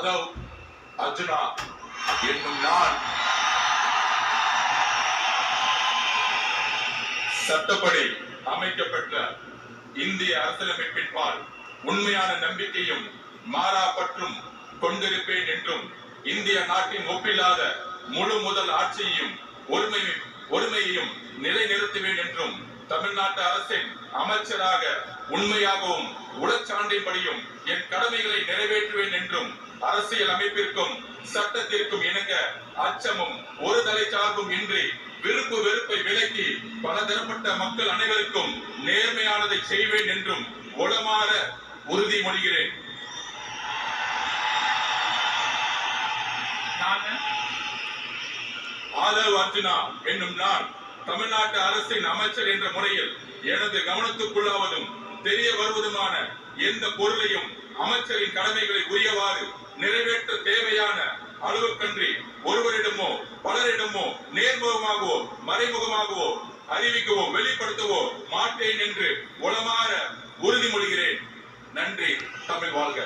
ஆதவ் அர்ஜுனா என்னும் நான் சட்டப்படி அமைக்கப்பட்ட இந்திய அரசியலமைப்பின் பால் உண்மையான நம்பிக்கையும் மாறா பற்றும் கொண்டிருப்பேன் என்றும் இந்திய நாட்டின் ஒப்பில்லாத முழு முதல் ஆட்சியையும் ஒருமையையும் நிலைநிறுத்துவேன் என்றும் தமிழ்நாட்டு அரசின் அமைச்சராக உண்மையாகவும் உளச்சான்றின்படியும் என் கடமைகளை நிறைவேற்றுவேன் என்றும் அரசியல் அமைப்பிற்கும் சட்டத்திற்கும் இணங்க அச்சமும் ஒரு தலை சார்பும் இன்றி விருப்பு வெறுப்பை விலக்கி பலதரப்பட்ட மக்கள் அனைவருக்கும் நேர்மையானதை செய்வேன் என்றும் உளமாற உறுதிமொழிகிறேன். ஆதவ் அர்ஜுனா என்னும் நான் தமிழ்நாட்டு அரசின் அமைச்சர் என்ற முறையில் எனது கவனத்துக்குள்ளாவதும் தெரிய வருவதுமான எந்த பொருளையும் அமைச்சரின் கடமைகளை உரியவாறு நிறைவேற்ற தேவையான அளவுக்கன்றி ஒருவரிடமோ பலரிடமோ நேர்முகமாகவோ மறைமுகமாகவோ அறிவிக்கவோ வெளிப்படுத்தவோ மாட்டேன் என்று உளமாற உறுதிமொழிகிறேன். நன்றி. தமிழ் வாழ்க.